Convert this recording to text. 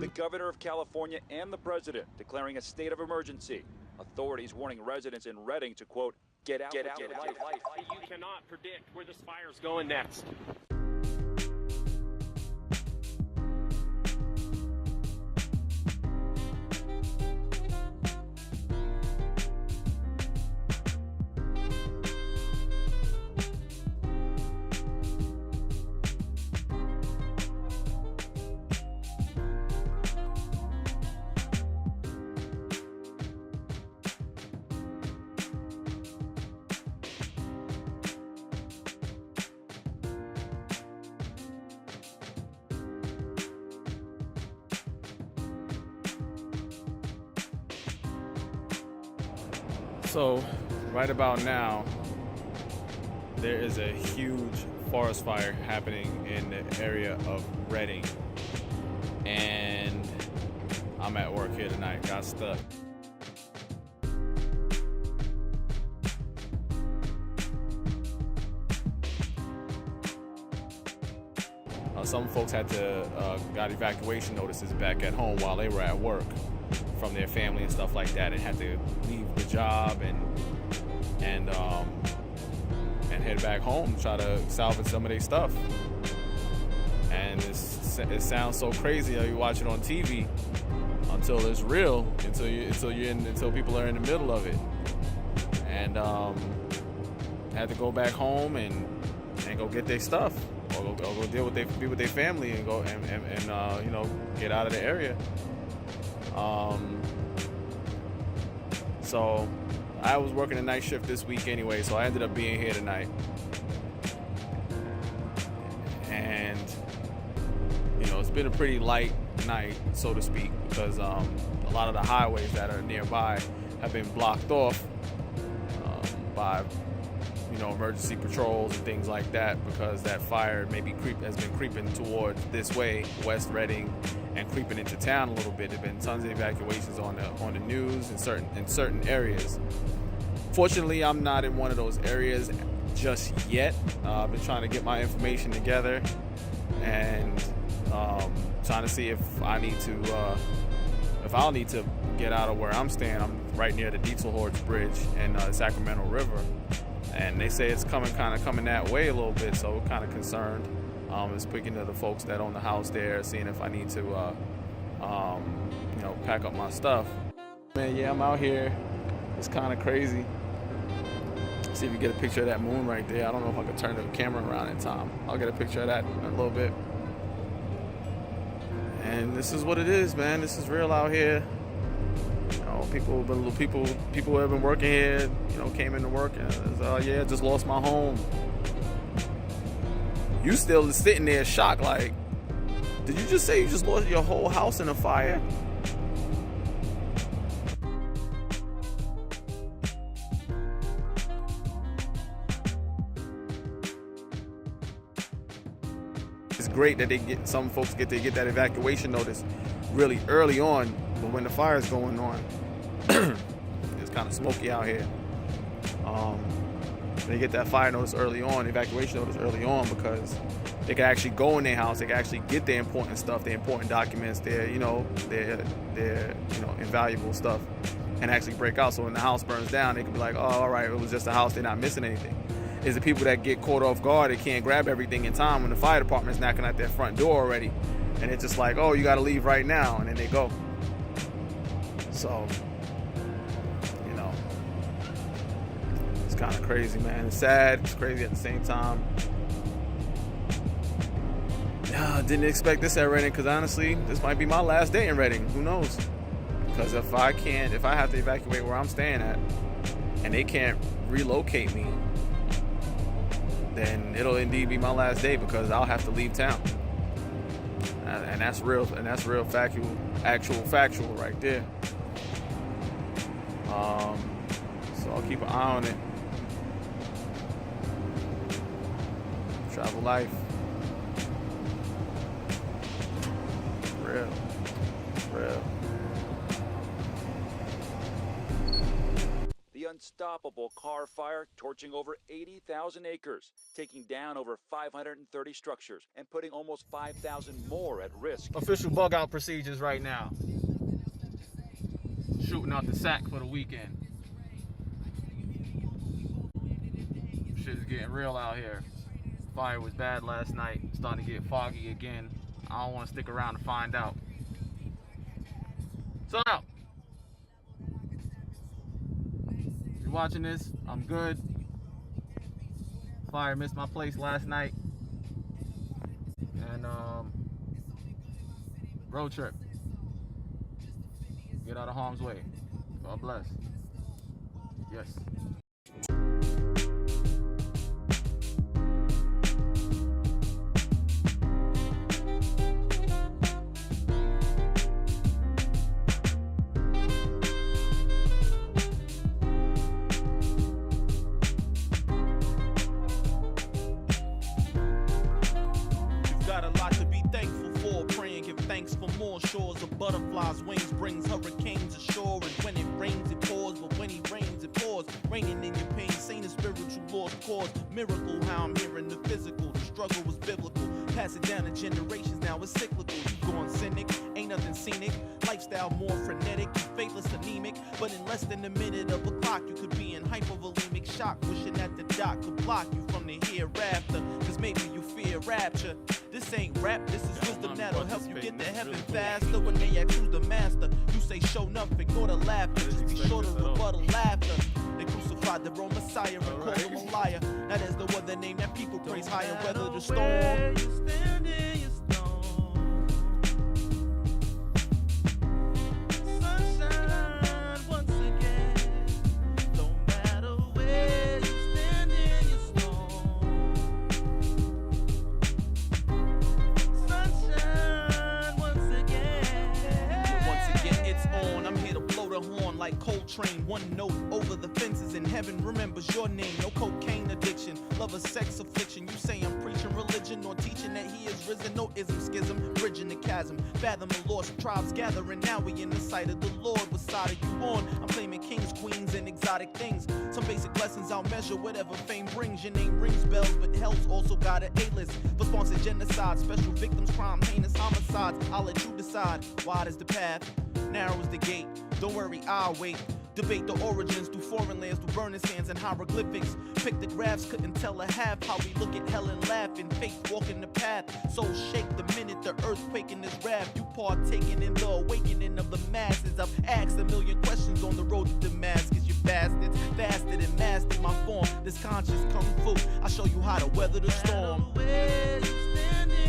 governor of California and the president declaring a state of emergency. Authorities warning residents in Redding to, quote, get out of life. You cannot predict where this fire's going next. So, right about now, there is a huge forest fire happening in the area of Redding. And I'm at work here tonight, got stuck. Some folks had to got evacuation notices back at home while they were at work from their family and stuff like that, and had to leave the job and head back home, try to salvage some of their stuff. And it sounds so crazy how you watch it on TV until it's real, until people are in the middle of it. And had to go back home and go get their stuff, or go be with their family and go and get out of the area. So I was working a night shift this week anyway, so I ended up being here tonight. And it's been a pretty light night, so to speak, because a lot of the highways that are nearby have been blocked off by emergency patrols and things like that, because that fire has been creeping towards this way, West Redding, and creeping into town a little bit. There've been tons of evacuations on the news in certain areas. Fortunately, I'm not in one of those areas just yet. I've been trying to get my information together and trying to see if I'll need to get out of where I'm staying. I'm right near the Diesel Horse Bridge and the Sacramento River. And they say it's coming that way a little bit, so we're kind of concerned. Speaking to the folks that own the house there, seeing if I need to, pack up my stuff. Man, yeah, I'm out here. It's kind of crazy. See if you get a picture of that moon right there. I don't know if I can turn the camera around in time. I'll get a picture of that in a little bit. And this is what it is, man. This is real out here. People who have been working here, came into work and just lost my home. You still sitting there shocked, like, did you just say you just lost your whole house in a fire? It's great that some folks get that evacuation notice really early on, but when the fire's going on, it's kind of smoky out here. They get that fire notice early on, evacuation notice early on, because they can actually go in their house, they can actually get their important stuff, their important documents, their invaluable stuff, and actually break out. So when the house burns down, they can be like, oh, all right, it was just a house, they're not missing anything. It's the people that get caught off guard, they can't grab everything in time when the fire department's knocking at their front door already, and it's just like, oh, you got to leave right now, and then they go. So, it's kind of crazy, man. It's sad, it's crazy at the same time. I didn't expect this at Redding, because honestly, this might be my last day in Redding. Who knows? Because if I have to evacuate where I'm staying at, and they can't relocate me, then it'll indeed be my last day, because I'll have to leave town. And that's real, factual right there. So I'll keep an eye on it. Travel life. Real. The unstoppable Carr Fire, torching over 80,000 acres, taking down over 530 structures, and putting almost 5,000 more at risk. Official bug out procedures right now. Shooting out the sack for the weekend. Shit is getting real out here. Fire was bad last night. Starting to get foggy again. I don't want to stick around to find out. So now, if you're watching this, I'm good. Fire missed my place last night. And road trip. Get out of harm's way. God bless. Yes. Got a lot to be thankful for. Praying, give thanks for more shores of butterflies. Wings brings hurricanes ashore. And when it rains, it pours. But when he rains, it pours. Raining in your pain, sane and spiritual lost cause. Miracle, how I'm hearing the physical. The struggle was biblical. Pass it down to generations, now it's cyclical. You going cynic, ain't nothing scenic. Lifestyle more frenetic, you faithless, anemic. But in less than a minute of a clock, you could be in hypovolemic shock. Wishing that the doc could block you from the hereafter. Cause maybe you fear rapture. This ain't rap, this is wisdom that'll help you get to heaven faster. When they ask who's the master, you say show enough, ignore the laughter. Just be sure to rebuttal laughter. They crucified their own Messiah and called him a liar. Now there's no other name that people praise higher. Weather the storm. You stand in your storm. Sunshine once again. Don't matter where you stand in your storm. Sunshine once again. Once again, it's on. I'm here to blow the horn like Coltrane. One note over the fences in heaven remembers your name. No cocaine addiction, love a sex affliction. You say I'm preaching religion or teaching that he is risen. No ism, schism, bridging the chasm. Fathom the lost tribes gathering. Now we in the sight of the Lord. What side are you on? I'm claiming kings, queens, and exotic things. Some basic lessons I'll measure whatever fame brings. Your name rings bells, but hell's also got an A-list. For sponsored genocide, special victims, crime, heinous homicides. I'll let you decide. Wide is the path, narrow is the gate. Don't worry, I'll wait. Debate the origins through foreign lands, through burning sands and hieroglyphics. Pick the graphs, couldn't tell a half. How we look at hell and laugh, in faith walking the path. Soul shake the minute the earthquake in this wrath. You partaking in the awakening of the masses. I've asked a million questions on the road to Damascus. You bastards, fasted and mastered my form. This conscious kung fu, I'll show you how to weather the storm. Where you standing?